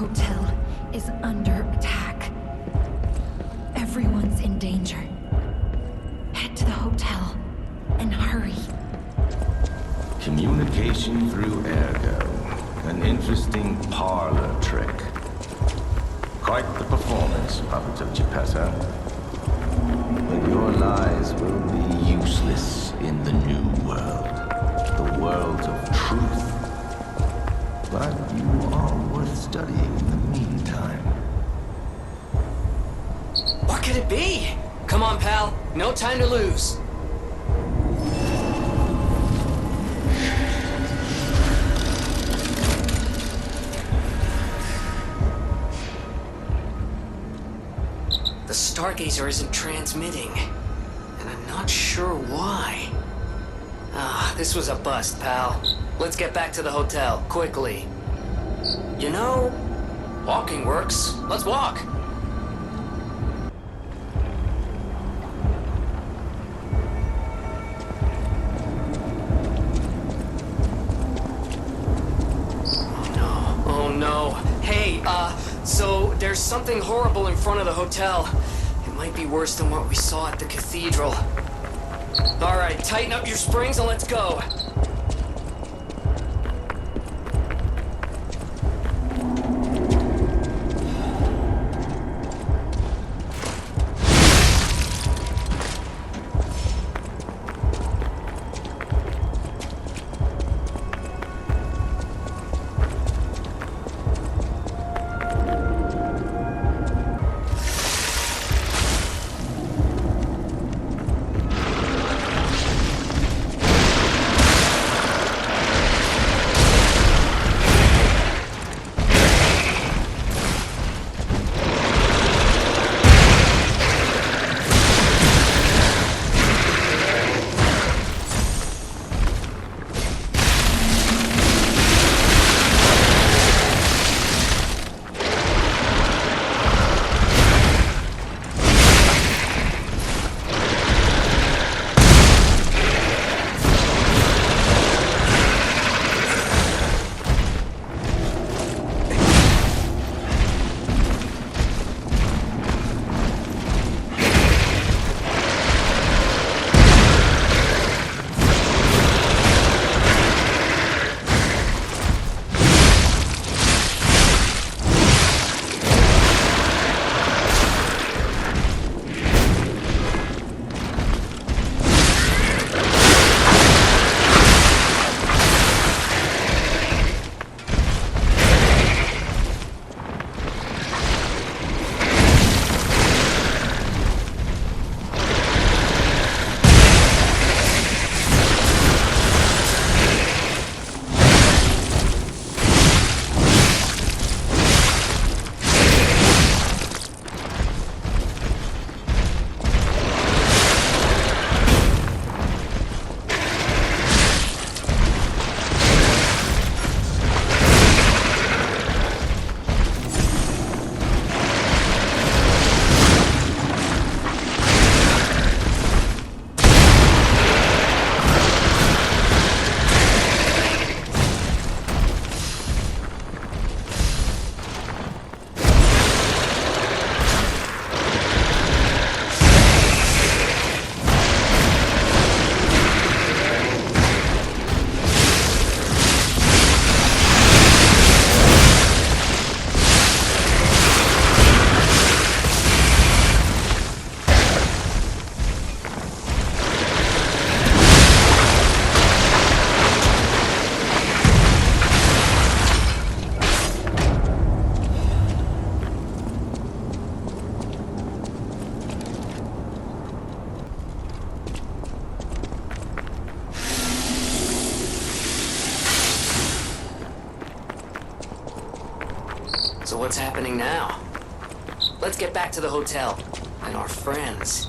hotel is under attack. Everyone's in danger. Head to the hotel and hurry. Communication through ergo. An interesting parlor trick. Quite the performance, puppet of Geppetto. But your lies will be useless in the new world. The world of truth. But you are worth studying in the meantime. What could it be? Come on, pal. No time to lose. The Stargazer isn't transmitting, and I'm not sure why. This was a bust, pal. Let's get back to the hotel, quickly. You know, walking works. Let's walk. Oh no. Hey, so there's something horrible in front of the hotel. It might be worse than what we saw at the cathedral. All right, tighten up your springs and let's go. So what's happening now? Let's get back to the hotel and our friends.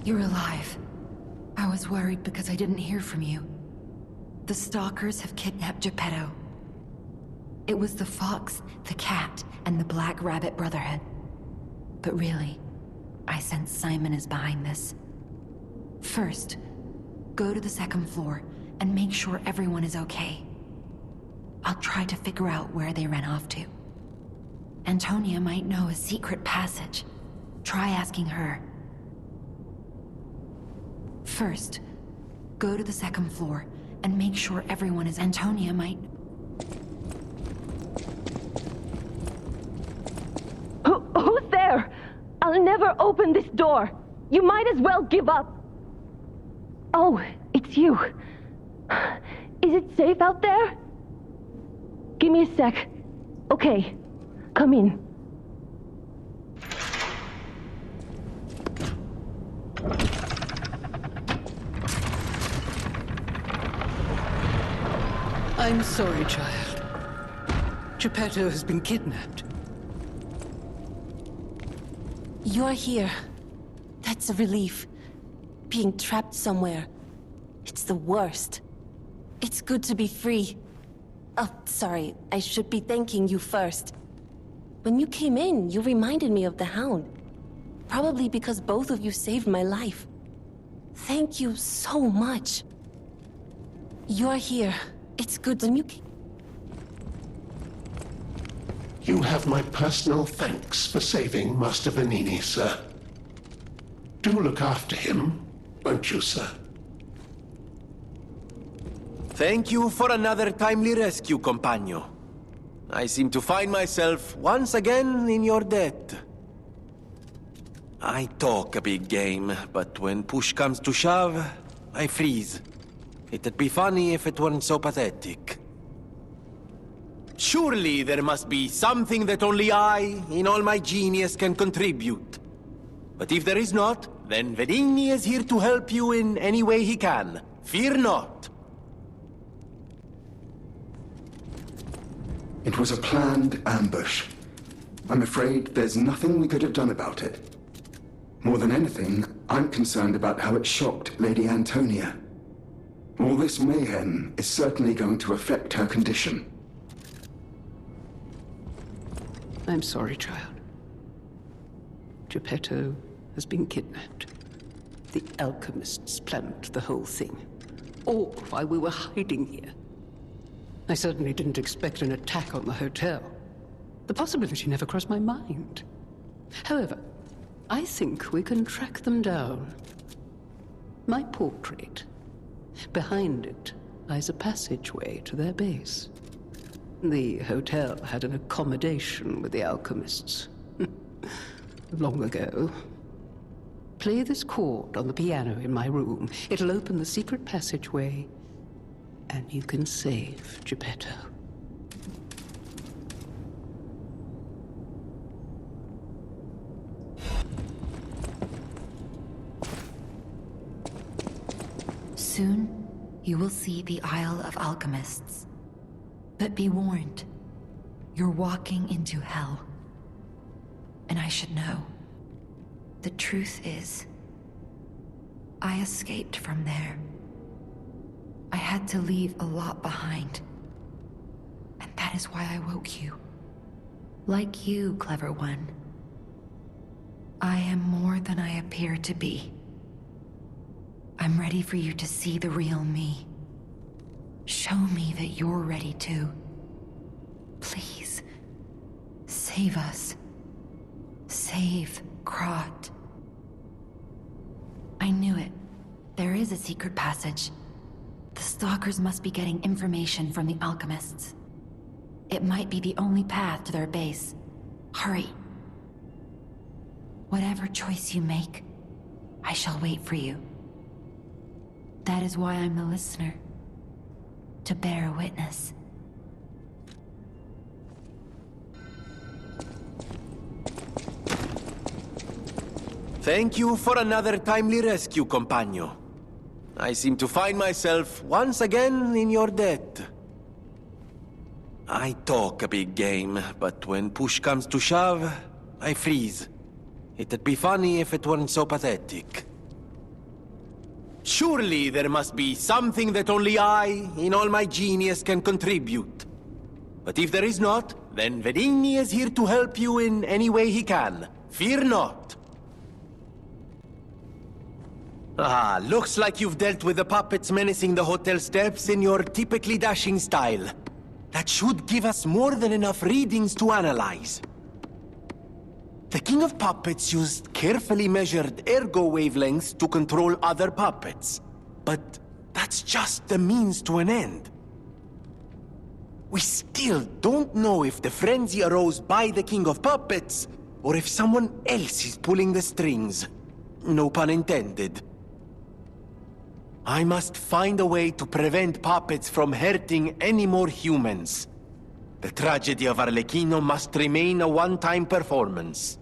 You're alive. I was worried because I didn't hear from you. The stalkers have kidnapped Geppetto. It was the fox, the cat, and the Black Rabbit Brotherhood. But really, I sense Simon is behind this. First, go to the second floor and make sure everyone is okay. I'll try to figure out where they ran off to. Antonia might know a secret passage. Try asking her. First, go to the second floor and make sure everyone is... Antonia might... Who's there? I'll never open this door. You might as well give up. Oh, it's you. Is it safe out there? Give me a sec. Okay, come in. I'm sorry, child. Geppetto has been kidnapped. You're here. That's a relief. Being trapped somewhere. It's the worst. It's good to be free. Oh, sorry. I should be thanking you first. When you came in, you reminded me of the Hound. Probably because both of you saved my life. Thank you so much. You're here. It's good when you... You have my personal thanks for saving Master Venigni, sir. Do look after him, won't you, sir? Thank you for another timely rescue, compagno. I seem to find myself once again in your debt. I talk a big game, but when push comes to shove, I freeze. It'd be funny if it weren't so pathetic. Surely there must be something that only I, in all my genius, can contribute. But if there is not, then Venigni is here to help you in any way he can. Fear not. It was a planned ambush. I'm afraid there's nothing we could have done about it. More than anything, I'm concerned about how it shocked Lady Antonia. All this mayhem is certainly going to affect her condition. I'm sorry, child. Geppetto has been kidnapped. The alchemists planned the whole thing. All while we were hiding here. I certainly didn't expect an attack on the hotel. The possibility never crossed my mind. However, I think we can track them down. My portrait. Behind it lies a passageway to their base. The hotel had an accommodation with the alchemists. Long ago. Play this chord on the piano in my room. It'll open the secret passageway, and you can save Geppetto. Soon, you will see the Isle of Alchemists. But be warned, you're walking into hell. And I should know. The truth is, I escaped from there. I had to leave a lot behind. And that is why I woke you. Like you, clever one. I am more than I appear to be. I'm ready for you to see the real me. Show me that you're ready too. Please, save us. Save Krat. I knew it. There is a secret passage. The stalkers must be getting information from the alchemists. It might be the only path to their base. Hurry. Whatever choice you make, I shall wait for you. That is why I'm the listener. To bear witness. Thank you for another timely rescue, compagno. I seem to find myself once again in your debt. I talk a big game, but when push comes to shove, I freeze. It'd be funny if it weren't so pathetic. Surely there must be something that only I, in all my genius, can contribute. But if there is not, then Venigni is here to help you in any way he can. Fear not. Ah, looks like you've dealt with the puppets menacing the hotel steps in your typically dashing style. That should give us more than enough readings to analyze. The King of Puppets used carefully measured ergo wavelengths to control other puppets. But that's just the means to an end. We still don't know if the frenzy arose by the King of Puppets, or if someone else is pulling the strings. No pun intended. I must find a way to prevent puppets from hurting any more humans. The tragedy of Arlecchino must remain a one-time performance.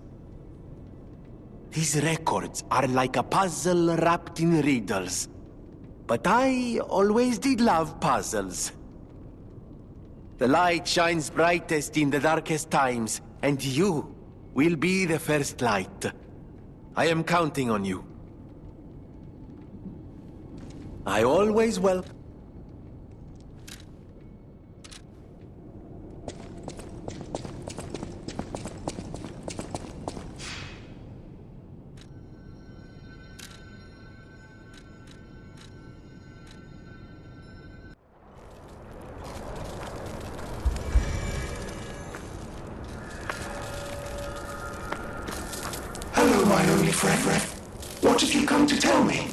These records are like a puzzle wrapped in riddles. But I always did love puzzles. The light shines brightest in the darkest times, and you will be the first light. I am counting on you. I always welcome. Hello, my only friend. What have you come to tell me?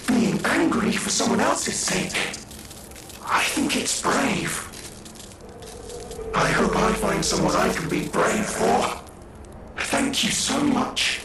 Being angry for someone else's sake. I think it's brave. I hope I find someone I can be brave for. Thank you so much.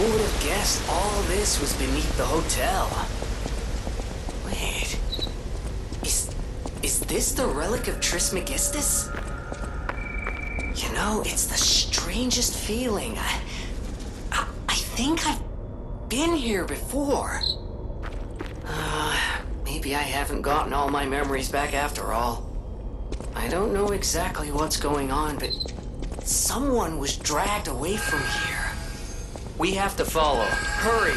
Who would have guessed all this was beneath the hotel? Wait... Is this the relic of Trismegistus? You know, it's the strangest feeling. I think I've been here before. Maybe I haven't gotten all my memories back after all. I don't know exactly what's going on, but someone was dragged away from here. We have to follow. Hurry!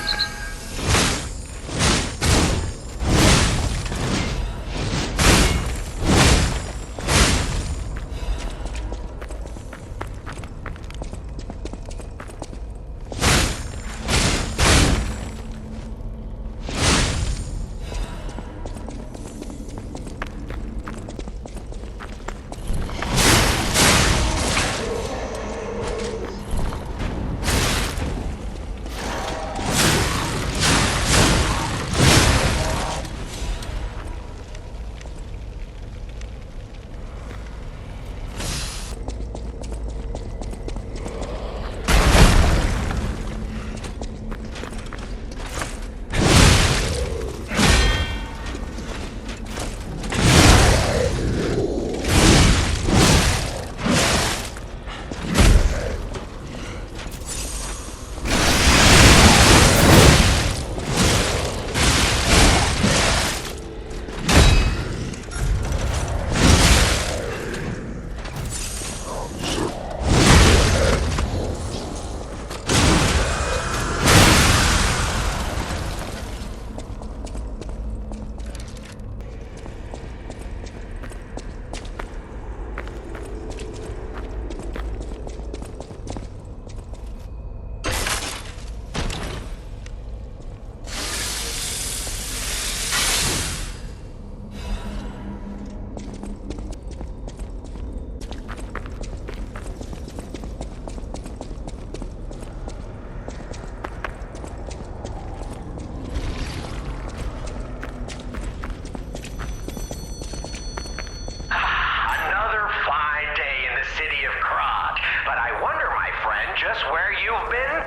Krat, but I wonder, my friend, just where you've been?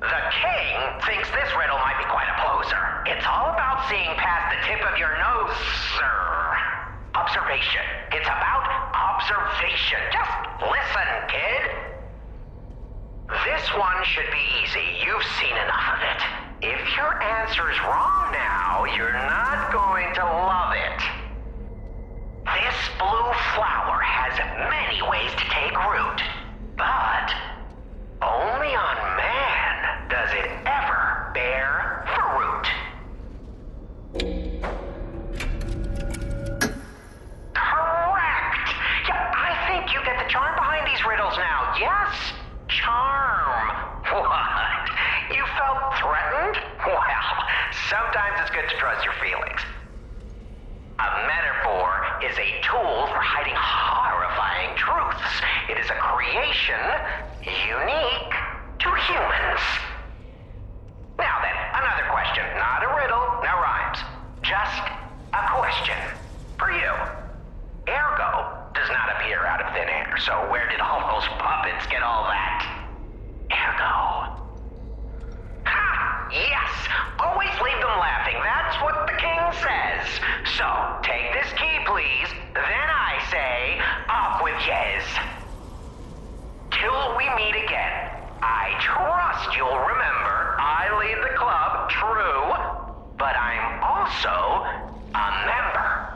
The king thinks this riddle might be quite a poser. It's all about seeing past the tip of your nose, sir. Observation. It's about observation. Just listen, kid. This one should be easy. You've seen enough of it. If your answer's wrong now, you're not going to love it. This blue flower has many ways to take root, but only on man does it ever bear fruit. Correct! Yeah, I think you get the charm behind these riddles now. Yes? Charm. What? You felt threatened? Well, sometimes it's good to trust your feelings. A metaphor is a tool for hiding horrifying truths. It is a creation unique to humans. Now then, another question. Not a riddle, no rhymes. Just a question for you. Ergo does not appear out of thin air, so where did all those puppets get all that? Ergo. Ha! Yes! Always leave them laughing. That's what the king says. So, take this key, please. Then I say, up with yes. Till we meet again. I trust you'll remember I lead the club, true, but I'm also a member.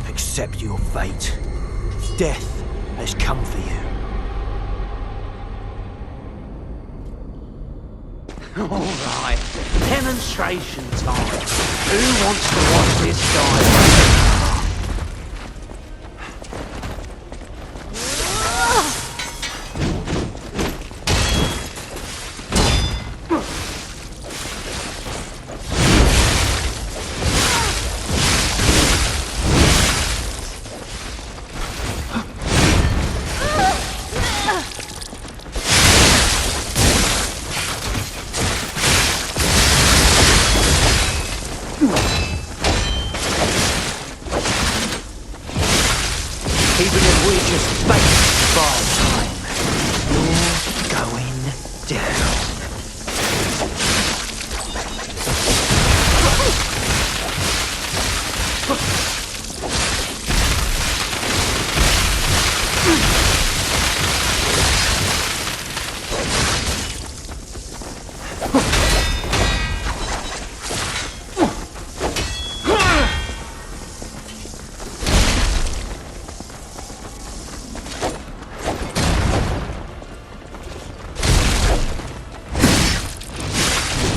Accept your fate. Death has come for you. Alright, demonstration time. Who wants to watch this guy? Even if we just buy time, you're going down.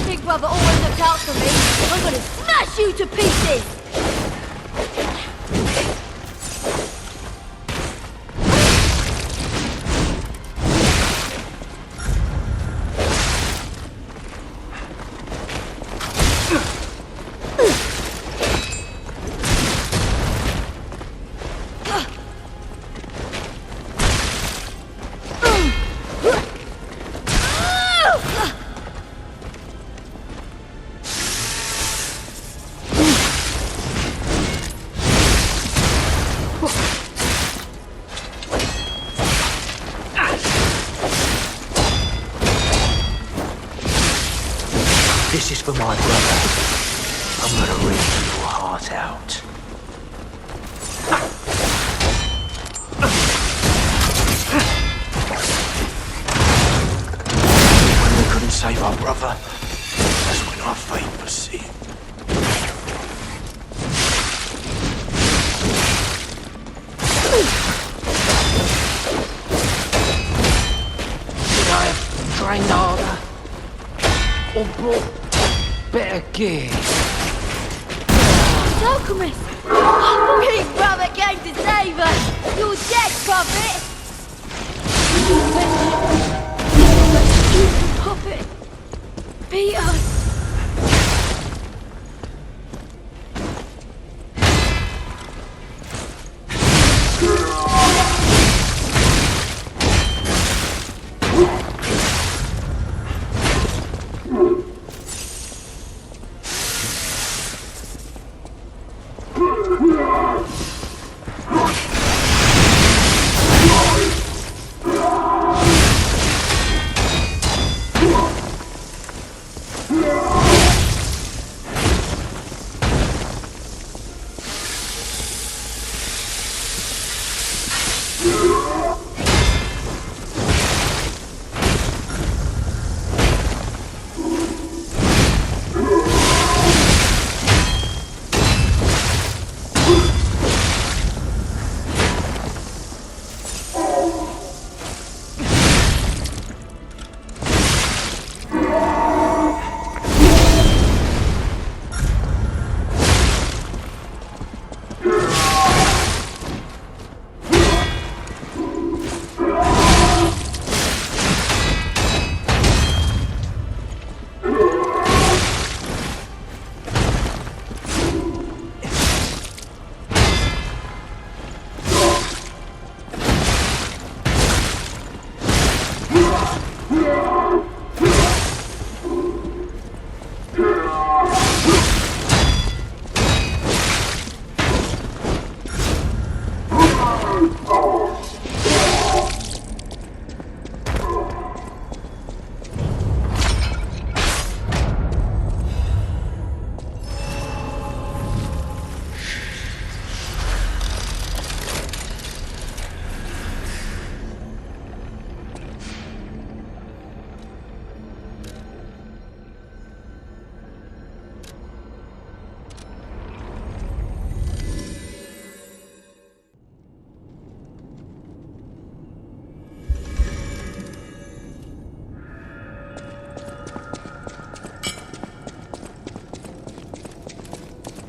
Big brother always looked out for me. I'm gonna smash you to pieces! This is for my brother. I'm gonna rip your heart out. When we couldn't save our brother, that's when our fate was sealed. Should I have trained harder? Or brought better gear? Alchemist! Big brother came to save us! You're dead, puppet! Puppet! Beat us!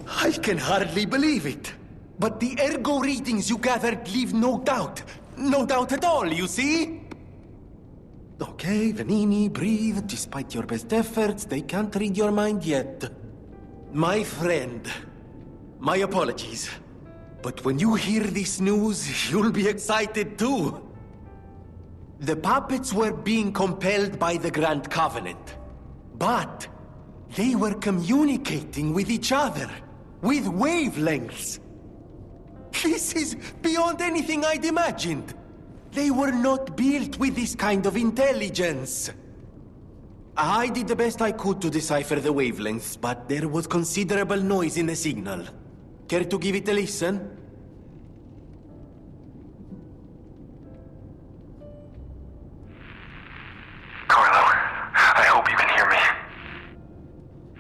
I can hardly believe it. But the ergo readings you gathered leave no doubt. No doubt at all, you see? Okay, Venigni, breathe. Despite your best efforts, they can't read your mind yet. My friend, my apologies. But when you hear this news, you'll be excited too. The puppets were being compelled by the Grand Covenant. But They were communicating with each other, with wavelengths. This is beyond anything I'd imagined. They were not built with this kind of intelligence. I did the best I could to decipher the wavelengths, but there was considerable noise in the signal. Care to give it a listen? Carlo, I hope you can hear me.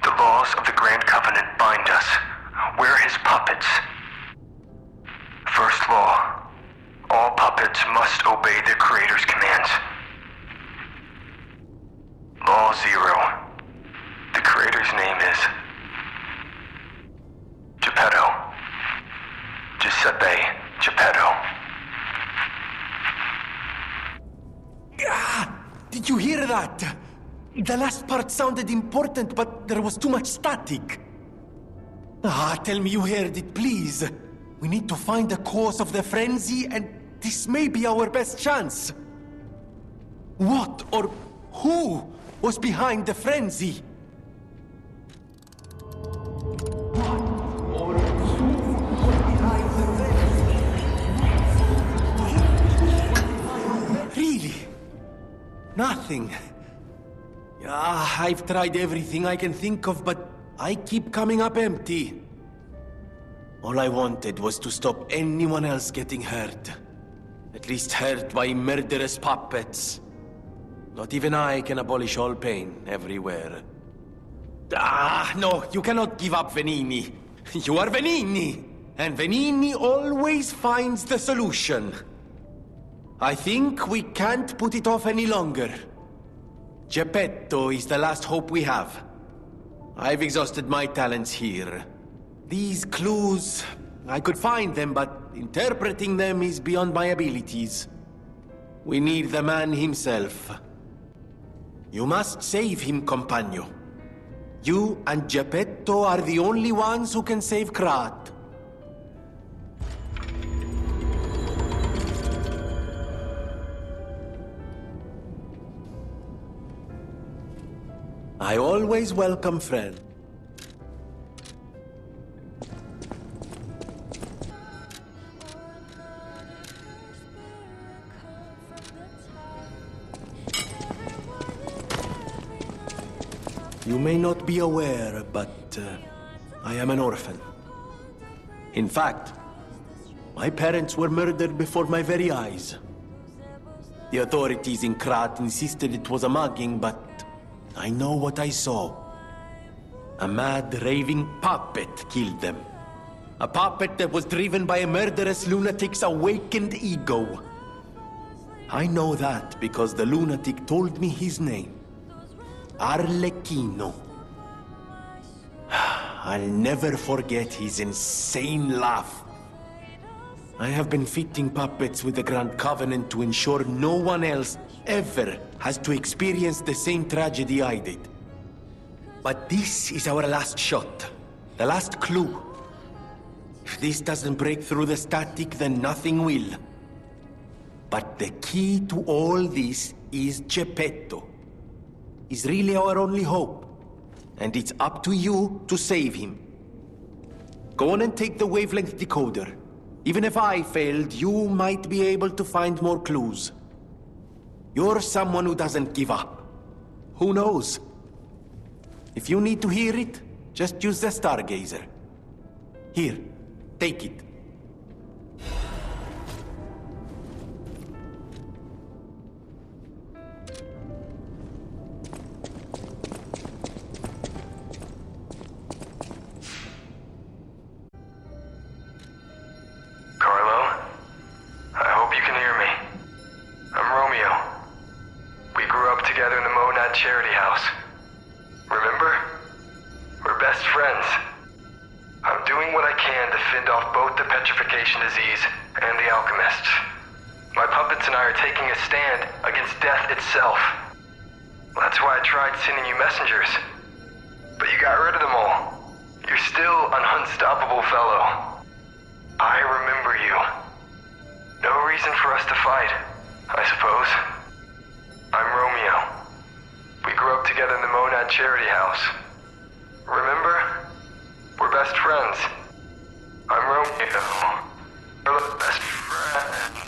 The laws of the Grand Covenant bind us. We're his puppets. First law, all puppets must obey their creator's commands. Law 0. The creator's name is Geppetto. Giuseppe Geppetto. Did you hear that? The last part sounded important, but there was too much static. Tell me you heard it, please. We need to find the cause of the frenzy, and this may be our best chance. What or who was behind the frenzy? Really? Nothing. I've tried everything I can think of, but I keep coming up empty. All I wanted was to stop anyone else getting hurt. At least hurt by murderous puppets. Not even I can abolish all pain everywhere. No, you cannot give up Venigni. You are Venigni, and Venigni always finds the solution. I think we can't put it off any longer. Geppetto is the last hope we have. I've exhausted my talents here. These clues, I could find them, but interpreting them is beyond my abilities. We need the man himself. You must save him, compagno. You and Geppetto are the only ones who can save Krat. I always welcome friends. You may not be aware, but I am an orphan. In fact, my parents were murdered before my very eyes. The authorities in Krat insisted it was a mugging, but I know what I saw. A mad, raving puppet killed them. A puppet that was driven by a murderous lunatic's awakened ego. I know that because the lunatic told me his name. Arlecchino. I'll never forget his insane laugh. I have been fitting puppets with the Grand Covenant to ensure no one else ever has to experience the same tragedy I did. But this is our last shot. The last clue. If this doesn't break through the static, then nothing will. But the key to all this is Geppetto. He's really our only hope. And it's up to you to save him. Go on and take the wavelength decoder. Even if I failed, you might be able to find more clues. You're someone who doesn't give up. Who knows? If you need to hear it, just use the Stargazer. Here, take it. Charity house. Remember? We're best friends. I'm doing what I can to fend off both the Petrification Disease and the alchemists. My puppets and I are taking a stand against death itself. That's why I tried sending you messengers. But you got rid of them all. You're still an unstoppable fellow. I remember you. No reason for us to fight, I suppose. I'm Romeo. We grew up together in the Monad Charity House. Remember? We're best friends. I'm Romeo. We're the best friends.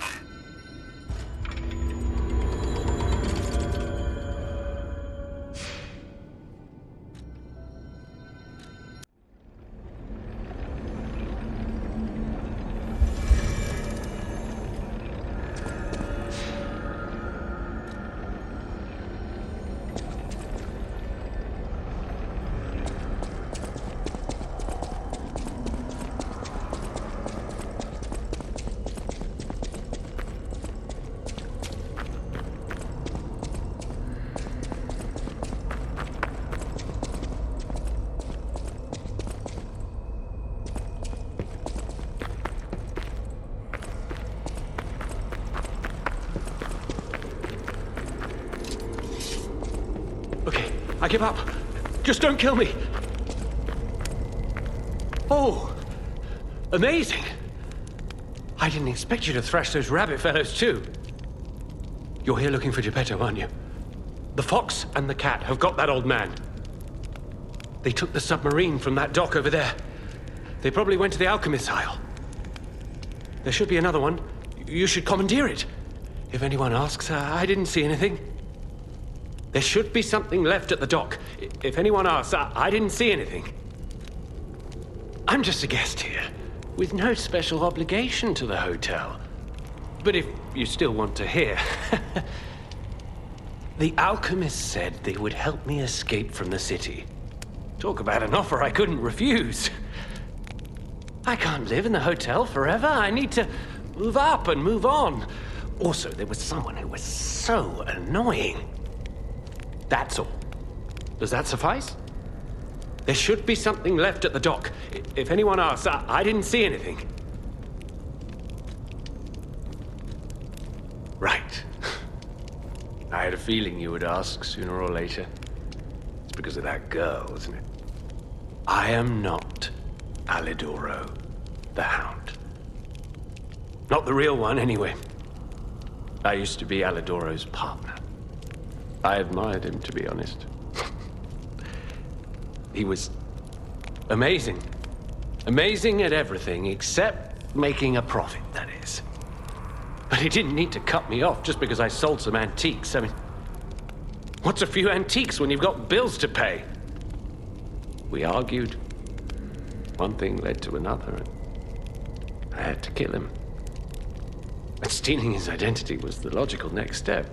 I give up. Just don't kill me. Oh, amazing. I didn't expect you to thrash those rabbit fellows too. You're here looking for Geppetto, aren't you? The fox and the cat have got that old man. They took the submarine from that dock over there. They probably went to the alchemist's aisle. There should be another one. You should commandeer it. If anyone asks, I didn't see anything. There should be something left at the dock. If anyone asks, I didn't see anything. I'm just a guest here, with no special obligation to the hotel. But if you still want to hear... The alchemist said they would help me escape from the city. Talk about an offer I couldn't refuse. I can't live in the hotel forever. I need to move up and move on. Also, there was someone who was so annoying. That's all. Does that suffice? There should be something left at the dock. If anyone asks, I didn't see anything. Right. I had a feeling you would ask sooner or later. It's because of that girl, isn't it? I am not Alidoro, the Hound. Not the real one, anyway. I used to be Alidoro's partner. I admired him, to be honest. He was amazing. Amazing at everything, except making a profit, that is. But he didn't need to cut me off just because I sold some antiques. I mean, what's a few antiques when you've got bills to pay? We argued. One thing led to another, and I had to kill him. But stealing his identity was the logical next step.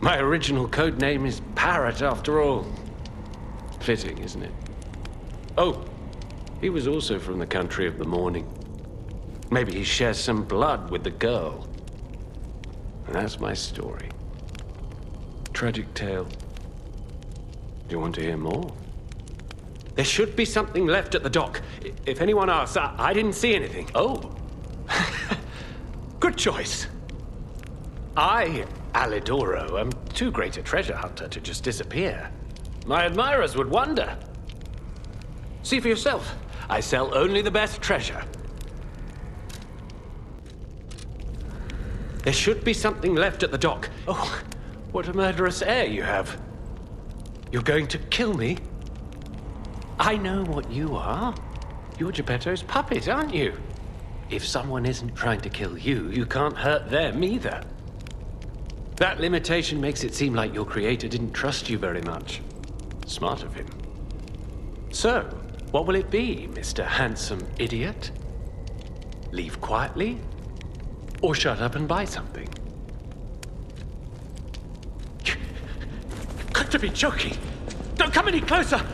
My original code name is Parrot, after all. Fitting, isn't it? Oh, he was also from the country of the morning. Maybe he shares some blood with the girl. And that's my story. Tragic tale. Do you want to hear more? There should be something left at the dock. If anyone asks, I didn't see anything. Oh. Good choice. I, Alidoro, am too great a treasure hunter to just disappear. My admirers would wonder. See for yourself. I sell only the best treasure. There should be something left at the dock. Oh, what a murderous air you have. You're going to kill me? I know what you are. You're Geppetto's puppet, aren't you? If someone isn't trying to kill you, you can't hurt them either. That limitation makes it seem like your creator didn't trust you very much. Smart of him. So, what will it be, Mr. Handsome Idiot? Leave quietly? Or shut up and buy something? You've got to be joking! Don't come any closer!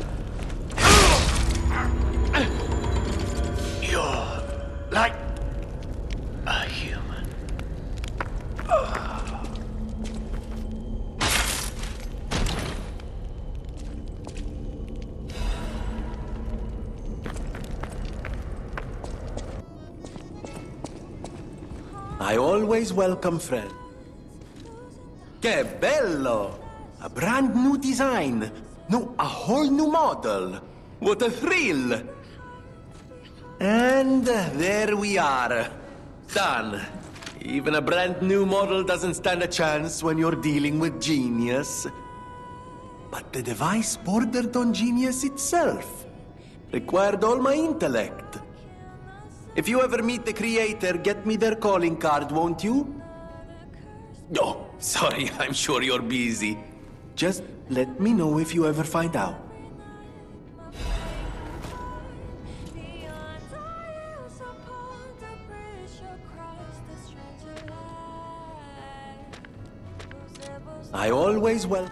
You're like a human. I always welcome friends. Que bello! A brand new design. No, a whole new model. What a thrill! And there we are. Done. Even a brand new model doesn't stand a chance when you're dealing with genius. But the device bordered on genius itself. Required all my intellect. If you ever meet the creator, get me their calling card, won't you? Oh, sorry, I'm sure you're busy. Just let me know if you ever find out. I always will.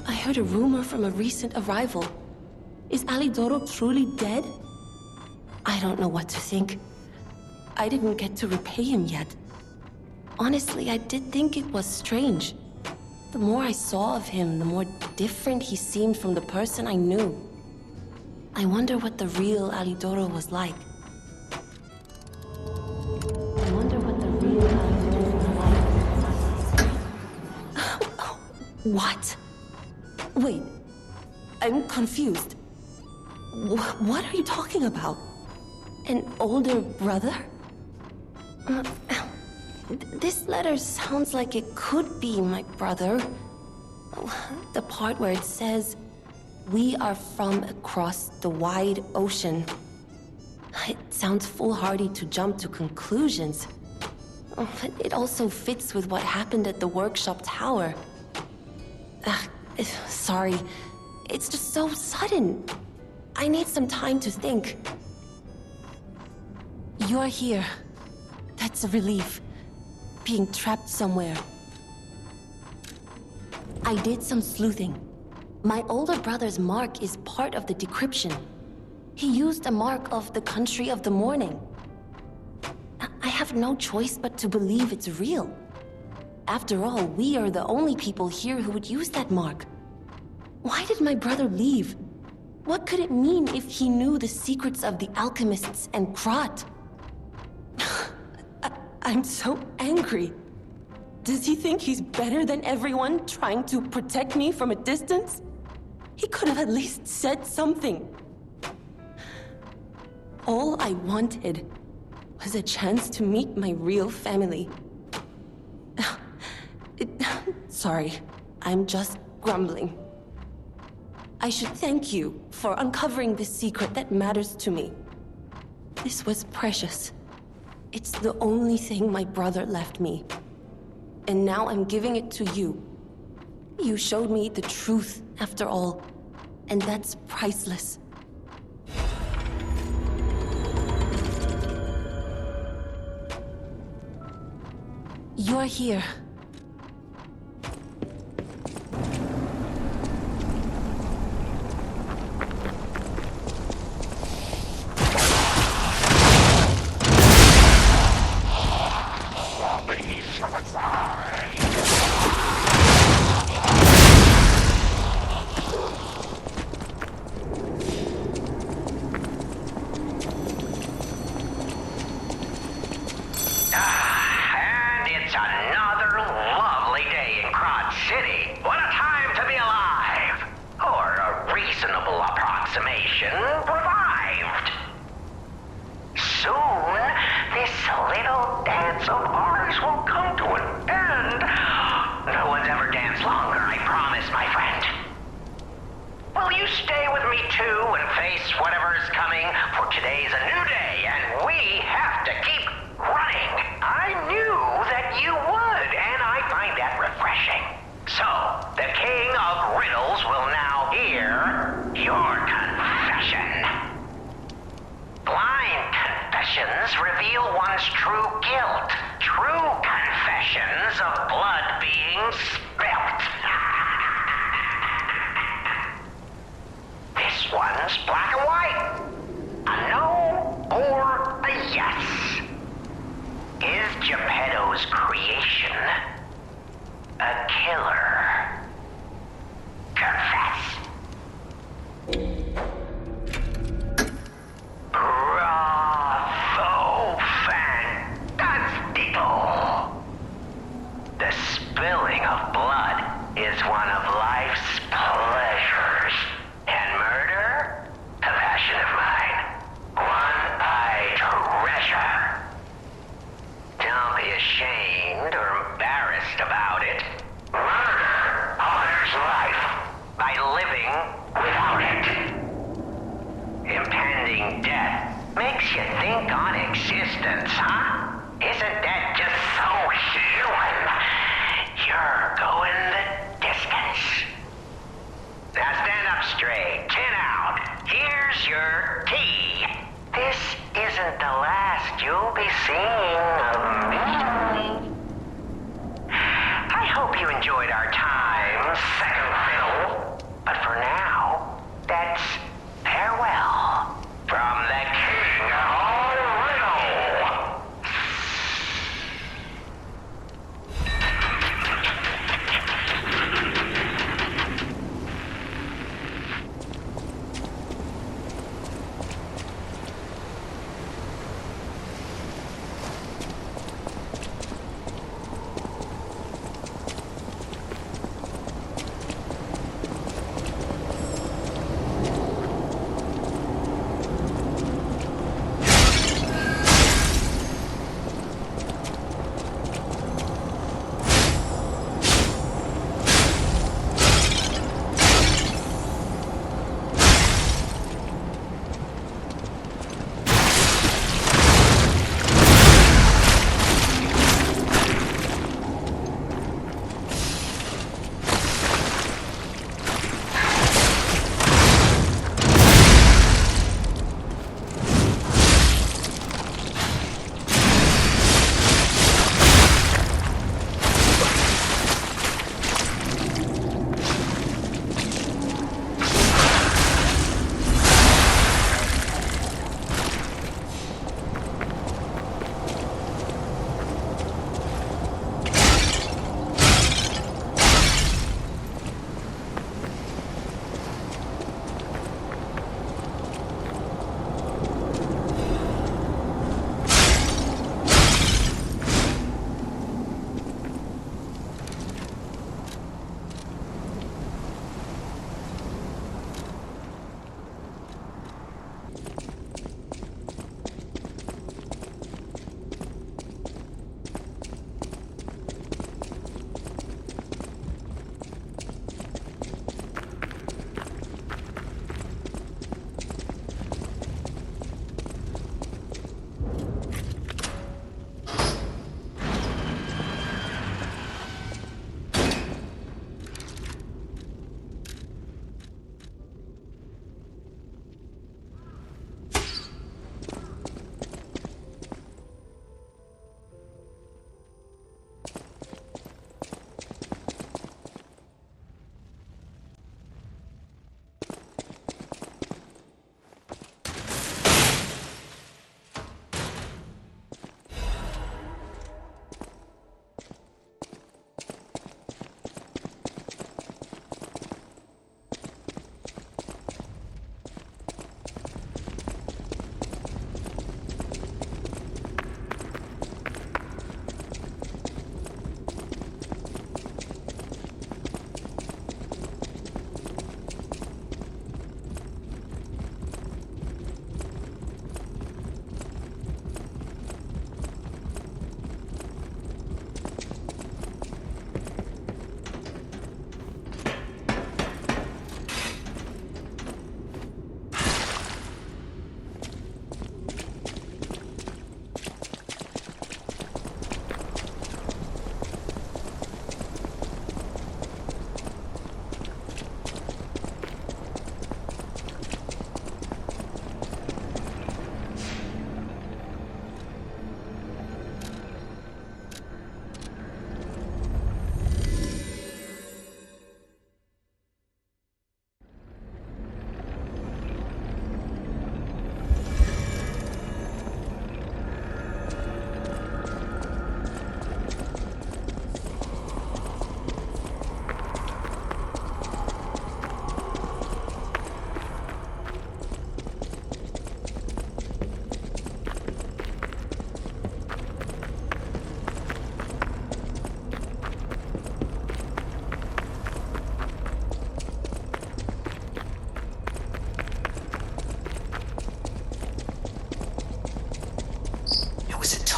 I heard a rumor from a recent arrival. Is Alidoro truly dead? I don't know what to think. I didn't get to repay him yet. Honestly, I did think it was strange. The more I saw of him, the more different he seemed from the person I knew. I wonder what the real Alidoro was like. What? Wait, I'm confused. What are you talking about? An older brother? This letter sounds like it could be my brother. The part where it says, "We are from across the wide ocean." It sounds foolhardy to jump to conclusions. It also fits with what happened at the workshop tower. Sorry. It's just so sudden. I need some time to think. You're here. That's a relief. Being trapped somewhere. I did some sleuthing. My older brother's mark is part of the decryption. He used a mark of the country of the morning. I have no choice but to believe it's real. After all, we are the only people here who would use that mark. Why did my brother leave? What could it mean if he knew the secrets of the alchemists and Krat? I'm so angry. Does he think he's better than everyone, trying to protect me from a distance? He could have at least said something. All I wanted was a chance to meet my real family. Sorry, I'm just grumbling. I should thank you for uncovering this secret that matters to me. This was precious. It's the only thing my brother left me. And now I'm giving it to you. You showed me the truth, after all, and that's priceless. You're here. Geppetto's creation. A killer. Confess. Bravo, fantastico. The nothing without it. Impending death makes you think on existence, huh? Isn't that just so human? You're going the distance. Now stand up straight, chin out. Here's your key. This isn't the last you'll be seeing of me. I hope you enjoyed our time, second fiddle. But for now, that's farewell from the King of Riddle.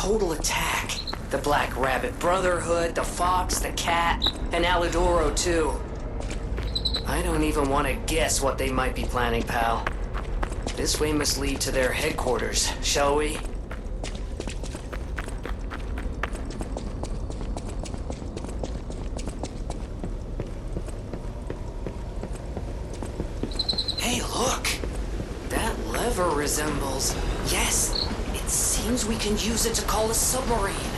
total attack. The Black Rabbit Brotherhood, the Fox, the Cat, and Alidoro too. I don't even want to guess what they might be planning, pal. This way must lead to their headquarters, shall we? Hey, look! That lever resembles... Yes! It seems we can use it to call a submarine.